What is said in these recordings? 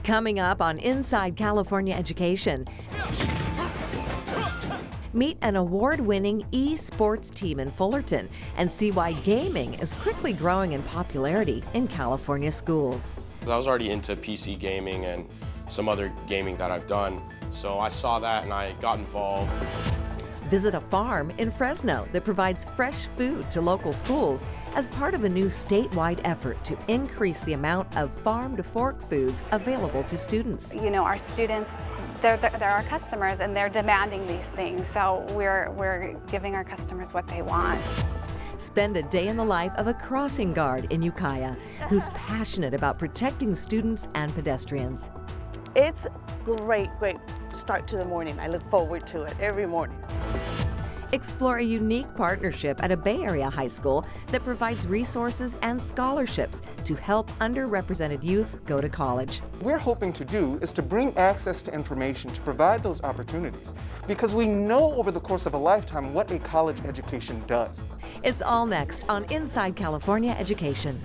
Coming up on Inside California Education, meet an award-winning esports team in Fullerton and see why gaming is quickly growing in popularity in California schools. I was already into PC gaming and some other gaming that I've done, so I saw that and I got involved. Visit a farm in Fresno that provides fresh food to local schools as part of a new statewide effort to increase the amount of farm-to-fork foods available to students. You know, our students, they're our customers and they're demanding these things, so we're giving our customers what they want. Spend a day in the life of a crossing guard in Ukiah who's passionate about protecting students and pedestrians. It's great start to the morning. I look forward to it every morning. Explore a unique partnership at a Bay Area high school that provides resources and scholarships to help underrepresented youth go to college. What we're hoping to do is to bring access to information to provide those opportunities, because we know over the course of a lifetime what a college education does. It's all next on Inside California Education.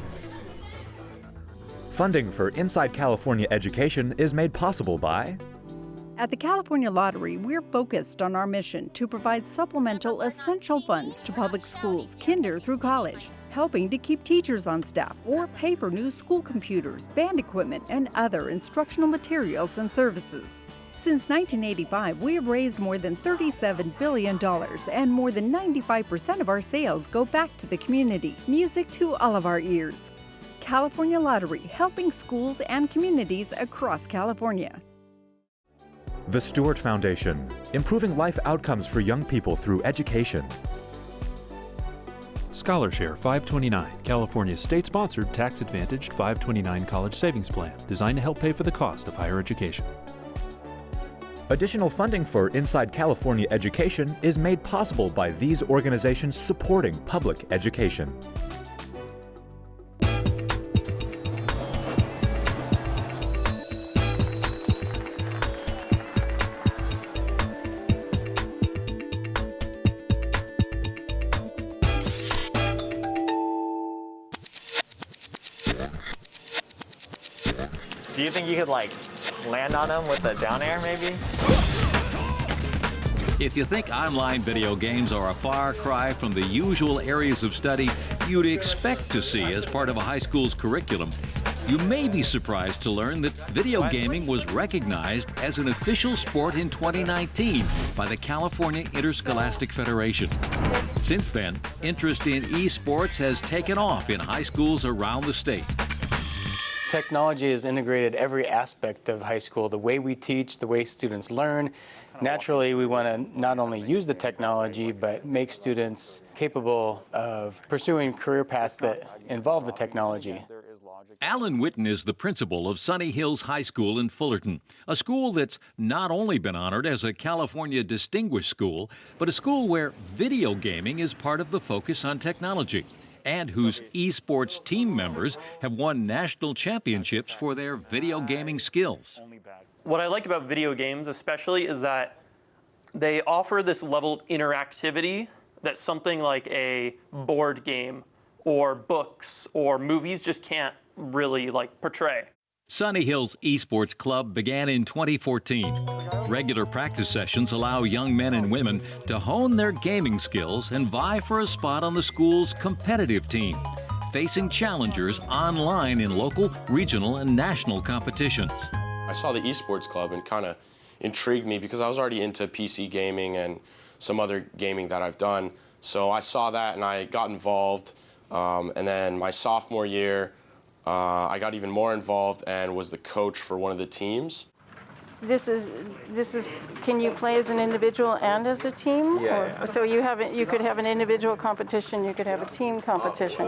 Funding for Inside California Education is made possible by... At the California Lottery, we're focused on our mission to provide supplemental essential funds to public schools, kinder through college, helping to keep teachers on staff or pay for new school computers, band equipment, and other instructional materials and services. Since 1985, we have raised more than $37 billion, and more than 95% of our sales go back to the community. Music to all of our ears. California Lottery, helping schools and communities across California. The STUART Foundation, improving life outcomes for young people through education. ScholarShare 529, California's state-sponsored, tax-advantaged 529 college savings plan, designed to help pay for the cost of higher education. Additional funding for Inside California Education is made possible by these organizations supporting public education. Do you think you could land on them with the down air maybe? If you think online video games are a far cry from the usual areas of study you'd expect to see as part of a high school's curriculum, you may be surprised to learn that video gaming was recognized as an official sport in 2019 by the California Interscholastic Federation. Since then, interest in esports has taken off in high schools around the state. Technology has integrated every aspect of high school, the way we teach, the way students learn. Naturally, we want to not only use the technology, but make students capable of pursuing career paths that involve the technology. Alan Witten is the principal of Sunny Hills High School in Fullerton, a school that's not only been honored as a California Distinguished School, but a school where video gaming is part of the focus on technology, and whose esports team members have won national championships for their video gaming skills. What I like about video games especially is that they offer this level of interactivity that something like a board game or books or movies just can't really portray. Sunny Hills Esports Club began in 2014. Regular practice sessions allow young men and women to hone their gaming skills and vie for a spot on the school's competitive team, facing challengers online in local, regional, and national competitions. I saw the esports club and kind of intrigued me because I was already into PC gaming and some other gaming that I've done. So I saw that and I got involved. And then my sophomore year, I got even more involved and was the coach for one of the teams. This is. Can you play as an individual and as a team? Yeah. So you could have an individual competition. You could have a team competition.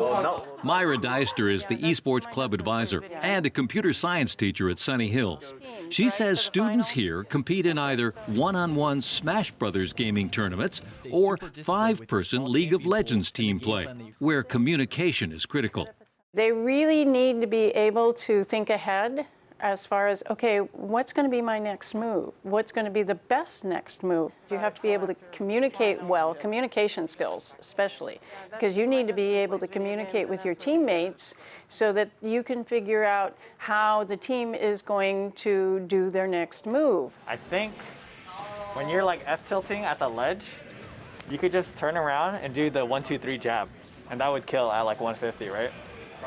Myra Deister is the esports club advisor and a computer science teacher at Sunny Hills. She says students here compete in either one-on-one Smash Brothers gaming tournaments or 5-person League of Legends team play, where communication is critical. They really need to be able to think ahead as far as, okay, what's going to be my next move? What's going to be the best next move? You have to be able to communicate well, communication skills especially, because you need to be able to communicate with your teammates so that you can figure out how the team is going to do their next move. I think when you're like F-tilting at the ledge, you could just turn around and do the 1-2-3 jab, and that would kill at like 150, right?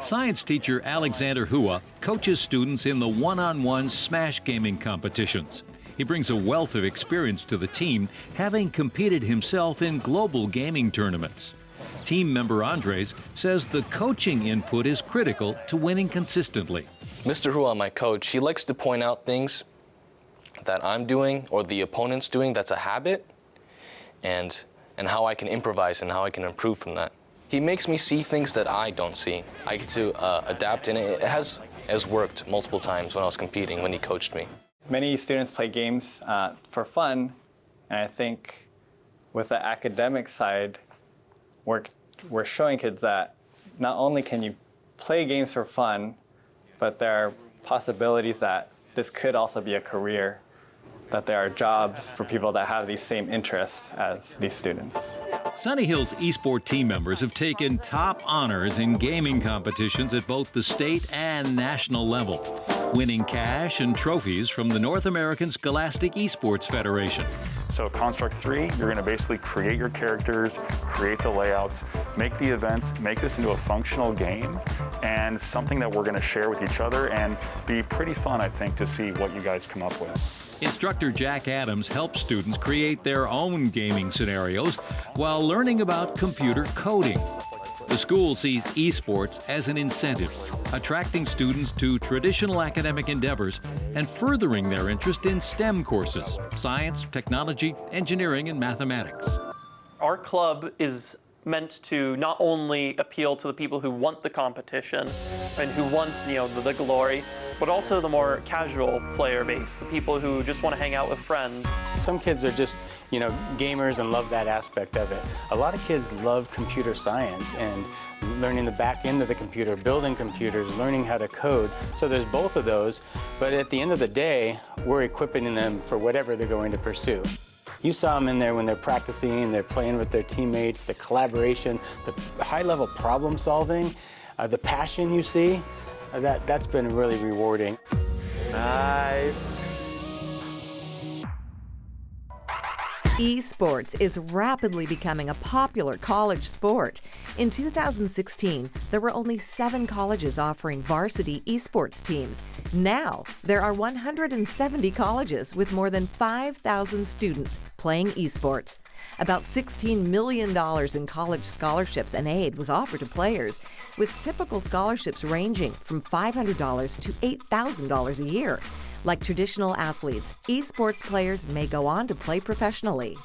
Science teacher Alexander Hua coaches students in the one-on-one smash gaming competitions. He brings a wealth of experience to the team, having competed himself in global gaming tournaments. Team member Andres says the coaching input is critical to winning consistently. Mr. Hua, my coach, he likes to point out things that I'm doing or the opponent's doing that's a habit, and how I can improvise and how I can improve from that. He makes me see things that I don't see. I get to adapt, and it has worked multiple times when I was competing, when he coached me. Many students play games for fun, and I think with the academic side, we're showing kids that not only can you play games for fun, but there are possibilities that this could also be a career, that there are jobs for people that have these same interests as these students. Sunny Hill's eSport team members have taken top honors in gaming competitions at both the state and national level, winning cash and trophies from the North American Scholastic Esports Federation. So Construct 3, you're going to basically create your characters, create the layouts, make the events, make this into a functional game, and something that we're going to share with each other and be pretty fun, I think, to see what you guys come up with. Instructor Jack Adams helps students create their own gaming scenarios while learning about computer coding. The school sees esports as an incentive, attracting students to traditional academic endeavors and furthering their interest in STEM courses, science, technology, engineering, and mathematics. Our club is meant to not only appeal to the people who want the competition and who want, the glory, but also the more casual player base, the people who just want to hang out with friends. Some kids are just, gamers and love that aspect of it. A lot of kids love computer science and learning the back end of the computer, building computers, learning how to code. So there's both of those, but at the end of the day, we're equipping them for whatever they're going to pursue. You saw them in there when they're practicing, they're playing with their teammates, the collaboration, the high-level problem solving, the passion you see. That's been really rewarding. Nice. Esports is rapidly becoming a popular college sport. In 2016, there were only 7 colleges offering varsity esports teams. Now, there are 170 colleges with more than 5,000 students playing esports. About $16 million in college scholarships and aid was offered to players, with typical scholarships ranging from $500 to $8,000 a year. Like traditional athletes, esports players may go on to play professionally.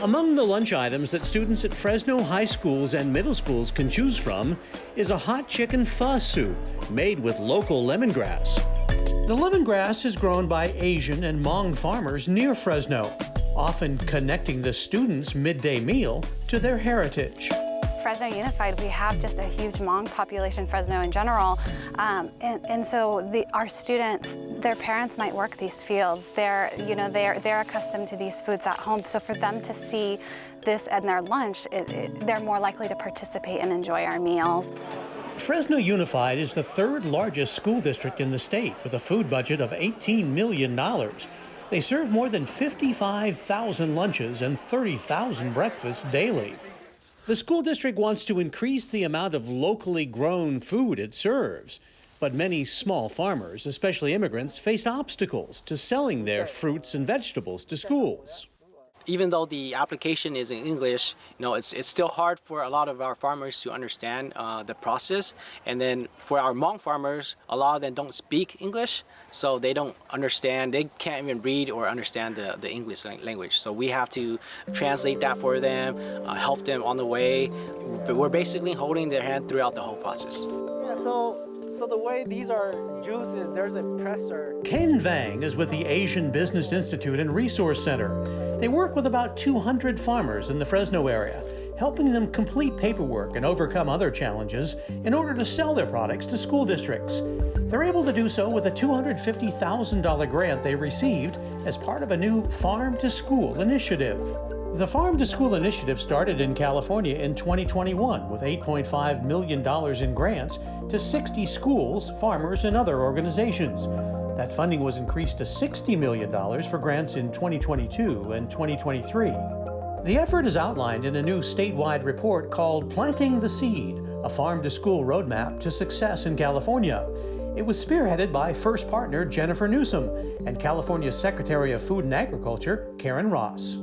Among the lunch items that students at Fresno high schools and middle schools can choose from is a hot chicken pho soup made with local lemongrass. The lemongrass is grown by Asian and Hmong farmers near Fresno, often connecting the students' midday meal to their heritage. Fresno Unified, we have just a huge Hmong population, Fresno in general, and so our students, their parents might work these fields. They're accustomed to these foods at home, so for them to see this in their lunch, they're more likely to participate and enjoy our meals. Fresno Unified is the 3rd largest school district in the state with a food budget of $18 million. They serve more than 55,000 lunches and 30,000 breakfasts daily. The school district wants to increase the amount of locally grown food it serves, but many small farmers, especially immigrants, face obstacles to selling their fruits and vegetables to schools. Even though the application is in English, it's still hard for a lot of our farmers to understand the process. And then for our Hmong farmers, a lot of them don't speak English, so they don't understand, they can't even read or understand the English language. So we have to translate that for them, help them on the way. But we're basically holding their hand throughout the whole process. So So the way these are juiced is there's a presser. Ken Vang is with the Asian Business Institute and Resource Center. They work with about 200 farmers in the Fresno area, helping them complete paperwork and overcome other challenges in order to sell their products to school districts. They're able to do so with a $250,000 grant they received as part of a new Farm to School initiative. The Farm to School initiative started in California in 2021 with $8.5 million in grants to 60 schools, farmers, and other organizations. That funding was increased to $60 million for grants in 2022 and 2023. The effort is outlined in a new statewide report called Planting the Seed, a farm-to-school roadmap to success in California. It was spearheaded by first partner Jennifer Newsom and California's Secretary of Food and Agriculture, Karen Ross.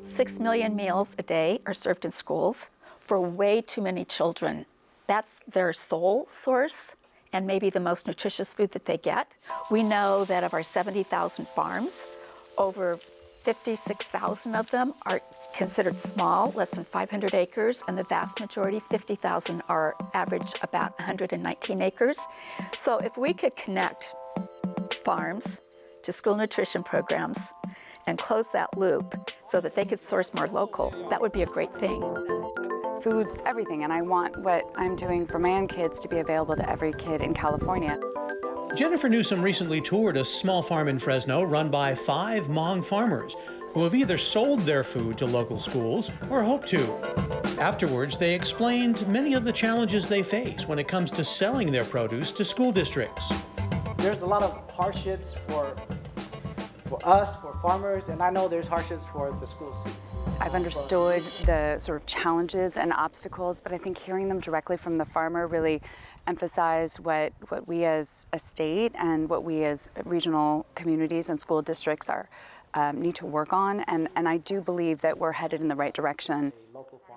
6 million meals a day are served in schools for way too many children. That's their sole source and maybe the most nutritious food that they get. We know that of our 70,000 farms, over 56,000 of them are considered small, less than 500 acres, and the vast majority, 50,000, are average about 119 acres. So if we could connect farms to school nutrition programs and close that loop so that they could source more local, that would be a great thing. Food's everything, and I want what I'm doing for my own kids to be available to every kid in California. Jennifer Newsom recently toured a small farm in Fresno run by 5 Hmong farmers who have either sold their food to local schools or hope to. Afterwards, they explained many of the challenges they face when it comes to selling their produce to school districts. There's a lot of hardships for us, for farmers, and I know there's hardships for the schools too. I've understood the sort of challenges and obstacles, but I think hearing them directly from the farmer really emphasize what we as a state and what we as regional communities and school districts need to work on, and I do believe that we're headed in the right direction.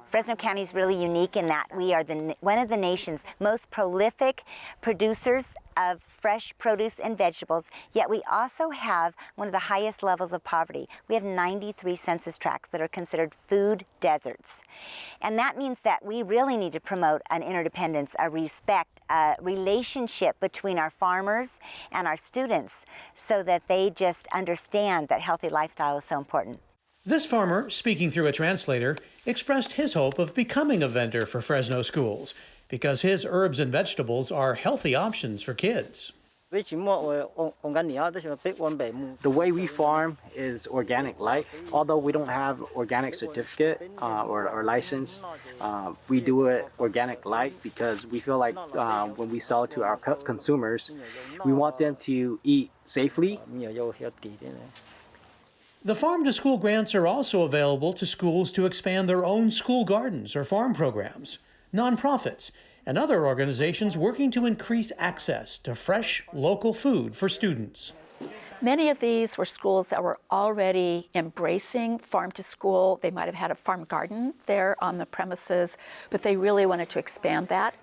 Fresno County is really unique in that we are one of the nation's most prolific producers of fresh produce and vegetables, yet we also have one of the highest levels of poverty. We have 93 census tracts that are considered food deserts. And that means that we really need to promote an interdependence, a respect, a relationship between our farmers and our students so that they just understand that healthy lifestyle is so important. This farmer, speaking through a translator, expressed his hope of becoming a vendor for Fresno schools because his herbs and vegetables are healthy options for kids. The way we farm is organic light. Although we don't have organic certificate or license, we do it organic light because we feel like when we sell to our consumers, we want them to eat safely. The farm-to-school grants are also available to schools to expand their own school gardens or farm programs, nonprofits, and other organizations working to increase access to fresh, local food for students. Many of these were schools that were already embracing farm-to-school. They might have had a farm garden there on the premises, but they really wanted to expand that.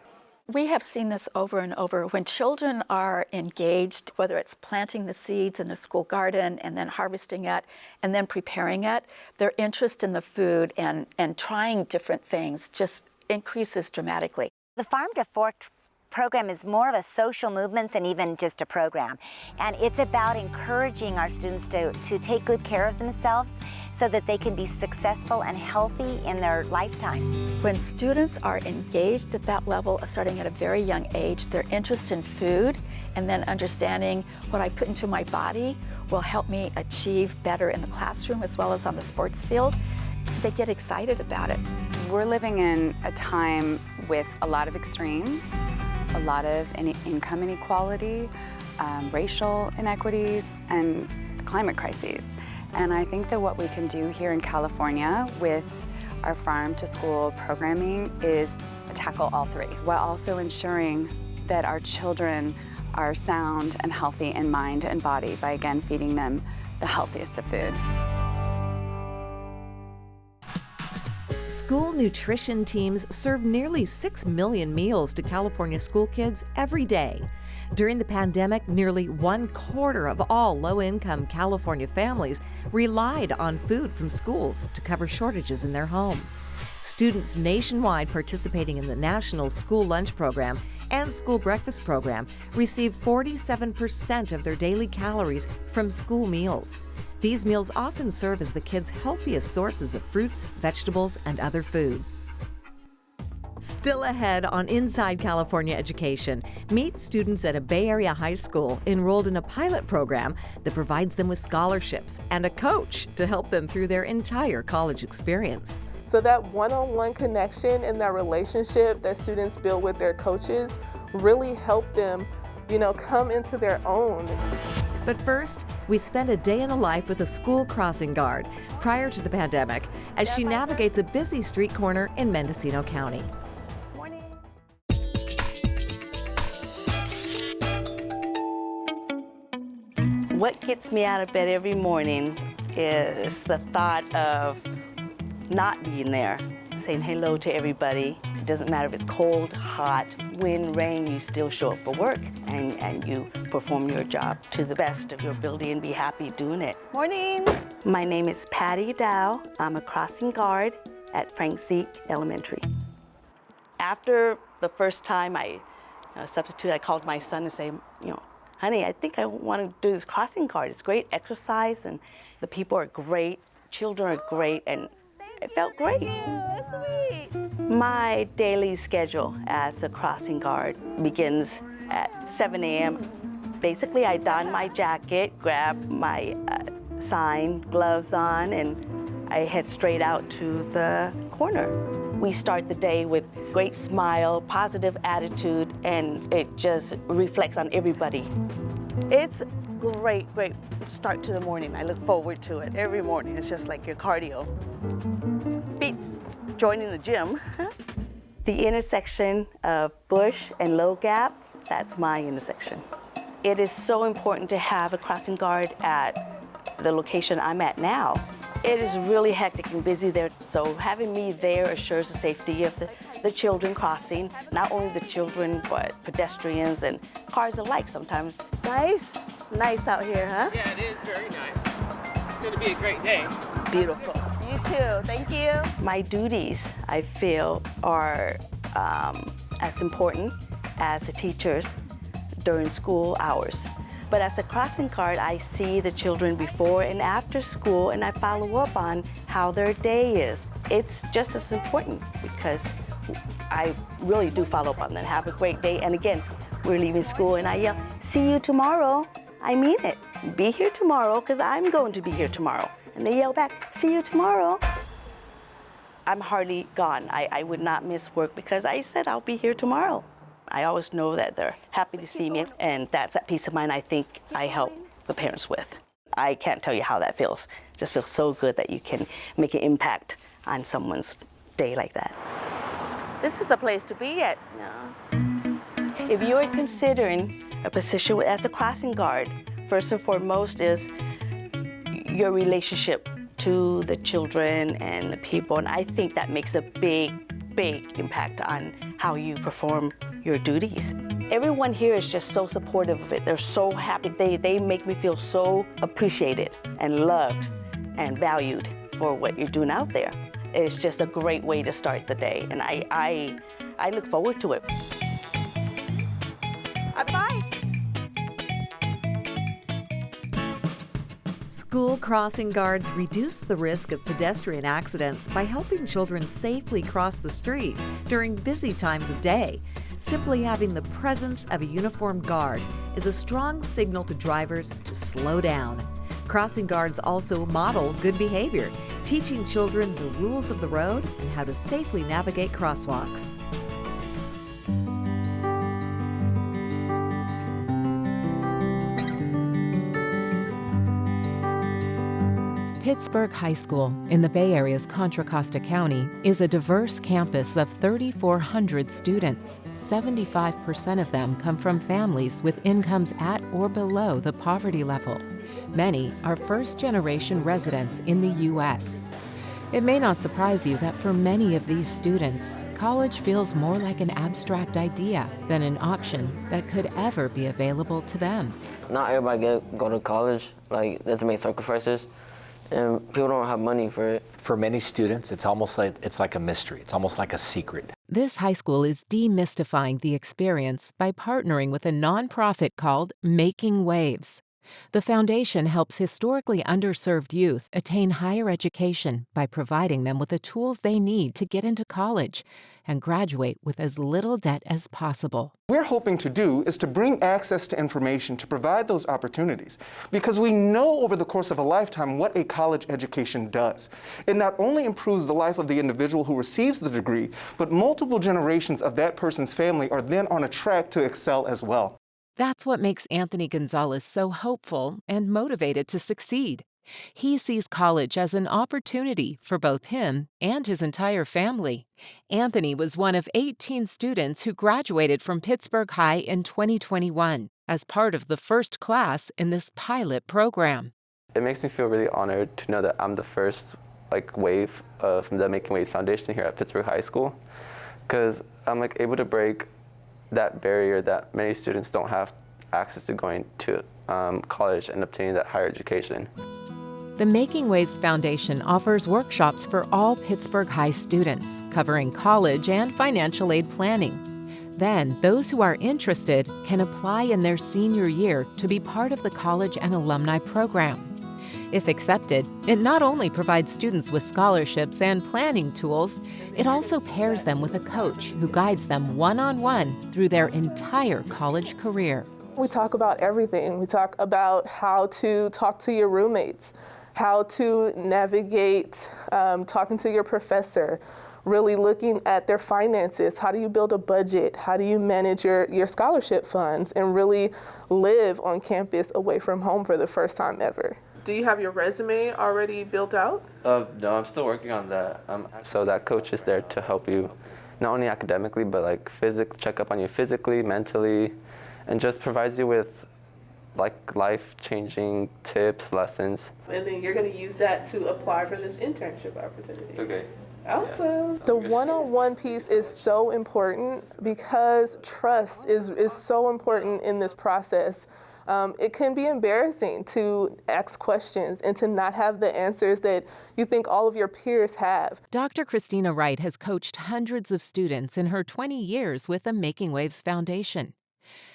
We have seen this over and over. When children are engaged, whether it's planting the seeds in the school garden and then harvesting it and then preparing it, their interest in the food and trying different things just increases dramatically. The Farm to Fork program is more of a social movement than even just a program. And it's about encouraging our students to take good care of themselves so that they can be successful and healthy in their lifetime. When students are engaged at that level, starting at a very young age, their interest in food and then understanding what I put into my body will help me achieve better in the classroom as well as on the sports field, they get excited about it. We're living in a time with a lot of extremes, a lot of income inequality, racial inequities, and climate crises. And I think that what we can do here in California with our farm to school programming is tackle all three, while also ensuring that our children are sound and healthy in mind and body by, again, feeding them the healthiest of food. School nutrition teams serve nearly 6 million meals to California school kids every day. During the pandemic, nearly 1/4 of all low-income California families relied on food from schools to cover shortages in their home. Students nationwide participating in the National School Lunch Program and School Breakfast Program receive 47% of their daily calories from school meals. These meals often serve as the kids' healthiest sources of fruits, vegetables, and other foods. Still ahead on Inside California Education, meet students at a Bay Area high school enrolled in a pilot program that provides them with scholarships and a coach to help them through their entire college experience. So that one-on-one connection and that relationship that students build with their coaches really help them, come into their own. But first, we spend a day in the life with a school crossing guard prior to the pandemic as she navigates a busy street corner in Mendocino County. What gets me out of bed every morning is the thought of not being there, saying hello to everybody. It doesn't matter if it's cold, hot, wind, rain, you still show up for work and you perform your job to the best of your ability and be happy doing it. Morning. My name is Patty Dow. I'm a crossing guard at Frank Zeke Elementary. After the first time I substituted, I called my son and say, honey, I think I want to do this crossing guard. It's great exercise and the people are great, children are great, and it felt great. That's sweet. My daily schedule as a crossing guard begins at 7 a.m. Basically, I don my jacket, grab my sign, gloves on, and I head straight out to the corner. We start the day with great smile, positive attitude, and it just reflects on everybody. It's great start to the morning. I look forward to it every morning. It's just like your cardio. Beats joining the gym. The intersection of Bush and Low Gap, that's my intersection. It is so important to have a crossing guard at the location I'm at now. It is really hectic and busy there, so having me there assures the safety of the children crossing, not only the children, but pedestrians and cars alike sometimes. Nice out here, huh? Yeah, it is very nice. It's going to be a great day. Beautiful. You too, thank you. My duties, I feel, are as important as the teachers during school hours. But as a crossing guard, I see the children before and after school, and I follow up on how their day is. It's just as important because I really do follow up on them. Have a great day. And again, we're leaving school and I yell, see you tomorrow. I mean it. Be here tomorrow because I'm going to be here tomorrow. And they yell back, see you tomorrow. I'm hardly gone. I would not miss work because I said I'll be here tomorrow. I always know that they're happy to see me, and that's that peace of mind I think I help the parents with. I can't tell you how that feels. It just feels so good that you can make an impact on someone's day like that. This is a place to be at. If you are considering a position as a crossing guard, first and foremost is your relationship to the children and the people, and I think that makes a big impact on how you perform your duties. Everyone here is just so supportive of it. They're so happy. They make me feel so appreciated and loved and valued for what you're doing out there. It's just a great way to start the day, and I look forward to it. Bye. School crossing guards reduce the risk of pedestrian accidents by helping children safely cross the street during busy times of day. Simply having the presence of a uniformed guard is a strong signal to drivers to slow down. Crossing guards also model good behavior, teaching children the rules of the road and how to safely navigate crosswalks. Pittsburgh High School in the Bay Area's Contra Costa County is a diverse campus of 3,400 students. 75% of them come from families with incomes at or below the poverty level. Many are first-generation residents in the U.S. It may not surprise you that for many of these students, college feels more like an abstract idea than an option that could ever be available to them. Not everybody go to college, like they have to make sacrifices, and people don't have money for it. For many students, it's almost like a mystery. It's almost like a secret. This high school is demystifying the experience by partnering with a nonprofit called Making Waves. The foundation helps historically underserved youth attain higher education by providing them with the tools they need to get into college and graduate with as little debt as possible. What we're hoping to do is to bring access to information to provide those opportunities, because we know over the course of a lifetime what a college education does. It not only improves the life of the individual who receives the degree, but multiple generations of that person's family are then on a track to excel as well. That's what makes Anthony Gonzalez so hopeful and motivated to succeed. He sees college as an opportunity for both him and his entire family. Anthony was one of 18 students who graduated from Pittsburgh High in 2021 as part of the first class in this pilot program. It makes me feel really honored to know that I'm the first wave from the Making Waves Foundation here at Pittsburgh High School, because I'm able to break that barrier that many students don't have access to going to college and obtaining that higher education. The Making Waves Foundation offers workshops for all Pittsburgh High students, covering college and financial aid planning. Then, those who are interested can apply in their senior year to be part of the college and alumni program. If accepted, it not only provides students with scholarships and planning tools, it also pairs them with a coach who guides them one-on-one through their entire college career. We talk about everything. We talk about how to talk to your roommates, how to navigate talking to your professor, really looking at their finances. How do you build a budget? How do you manage your scholarship funds and really live on campus away from home for the first time ever? Do you have your resume already built out? No, I'm still working on that. So that coach is there to help you, not only academically, but check up on you physically, mentally, and just provides you with life-changing tips, lessons. And then you're going to use that to apply for this internship opportunity. Okay. Awesome. The one-on-one piece is so important because trust is so important in this process. It can be embarrassing to ask questions and to not have the answers that you think all of your peers have. Dr. Christina Wright has coached hundreds of students in her 20 years with the Making Waves Foundation.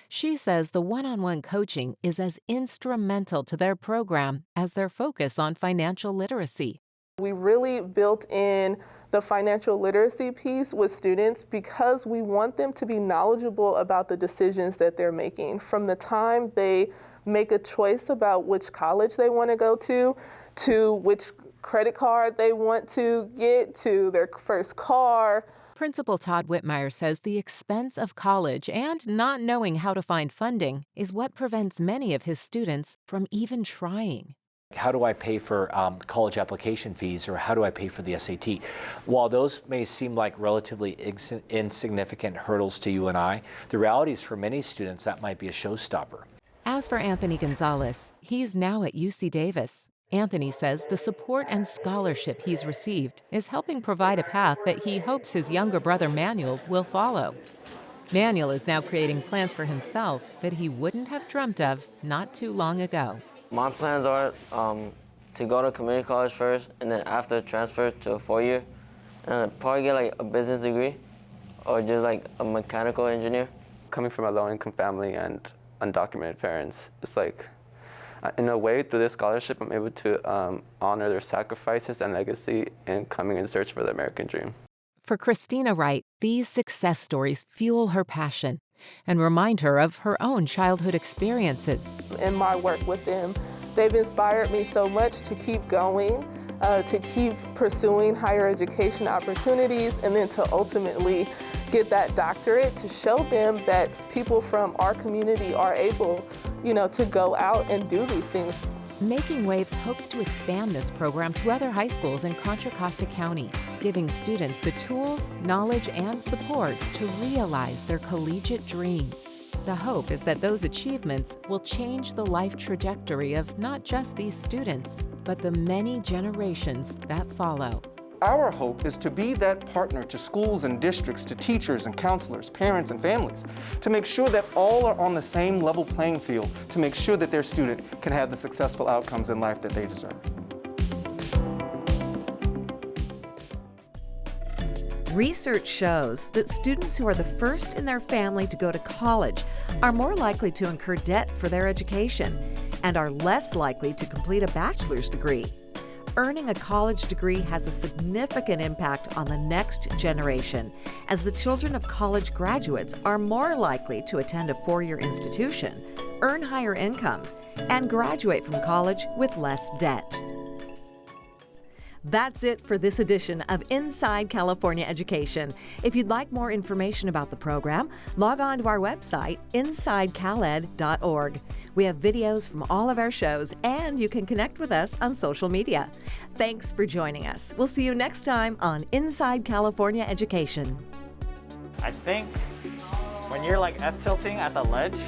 She says the one-on-one coaching is as instrumental to their program as their focus on financial literacy. We really built in the financial literacy piece with students because we want them to be knowledgeable about the decisions that they're making. From the time they make a choice about which college they want to go to which credit card they want to get, to their first car. Principal Todd Whitmire says the expense of college and not knowing how to find funding is what prevents many of his students from even trying. How do I pay for college application fees, or how do I pay for the SAT? While those may seem like relatively insignificant hurdles to you and I, the reality is for many students that might be a showstopper. As for Anthony Gonzalez, he's now at UC Davis. Anthony says the support and scholarship he's received is helping provide a path that he hopes his younger brother Manuel will follow. Manuel is now creating plans for himself that he wouldn't have dreamt of not too long ago. My plans are to go to community college first, and then after transfer to a 4-year, and I'd probably get a business degree or just a mechanical engineer. Coming from a low-income family and undocumented parents, it's in a way, through this scholarship, I'm able to honor their sacrifices and legacy in coming in search for the American dream. For Christina Wright, these success stories fuel her passion and remind her of her own childhood experiences. In my work with them, they've inspired me so much to keep going, to keep pursuing higher education opportunities, and then to ultimately get that doctorate to show them that people from our community are able, to go out and do these things. Making Waves hopes to expand this program to other high schools in Contra Costa County, giving students the tools, knowledge, and support to realize their collegiate dreams. The hope is that those achievements will change the life trajectory of not just these students, but the many generations that follow. Our hope is to be that partner to schools and districts, to teachers and counselors, parents and families, to make sure that all are on the same level playing field, to make sure that their student can have the successful outcomes in life that they deserve. Research shows that students who are the first in their family to go to college are more likely to incur debt for their education and are less likely to complete a bachelor's degree. Earning a college degree has a significant impact on the next generation, as the children of college graduates are more likely to attend a four-year institution, earn higher incomes, and graduate from college with less debt. That's it for this edition of Inside California Education. If you'd like more information about the program, log on to our website, insidecaled.org. We have videos from all of our shows, and you can connect with us on social media. Thanks for joining us. We'll see you next time on Inside California Education. I think when you're like F-tilting at the ledge,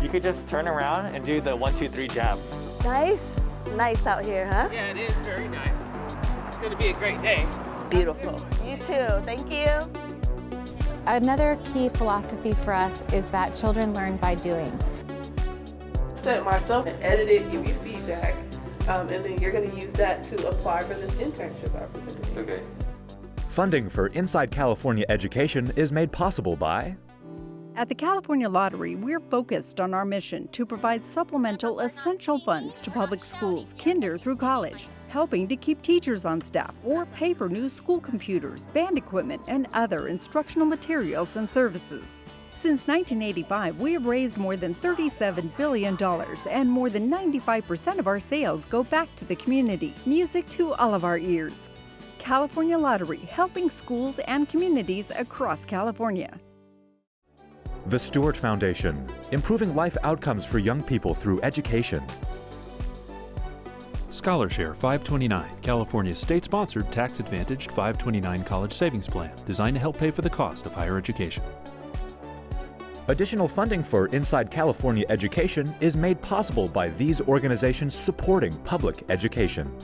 you could just turn around and do the 1, 2, 3 jab. Nice. Nice out here, huh? Yeah, it is very nice. It's going to be a great day. Beautiful. You too. Thank you. Another key philosophy for us is that children learn by doing. Set myself and edit it, give you feedback, and then you're going to use that to apply for this internship opportunity. Okay. Funding for Inside California Education is made possible by... At the California Lottery, we're focused on our mission to provide supplemental essential funds to public schools, kinder through college, helping to keep teachers on staff or pay for new school computers, band equipment, and other instructional materials and services. Since 1985, we have raised more than $37 billion, and more than 95% of our sales go back to the community. Music to all of our ears. California Lottery, helping schools and communities across California. The STUART Foundation, improving life outcomes for young people through education. ScholarShare 529, California's state-sponsored, tax-advantaged 529 college savings plan, designed to help pay for the cost of higher education. Additional funding for Inside California Education is made possible by these organizations supporting public education.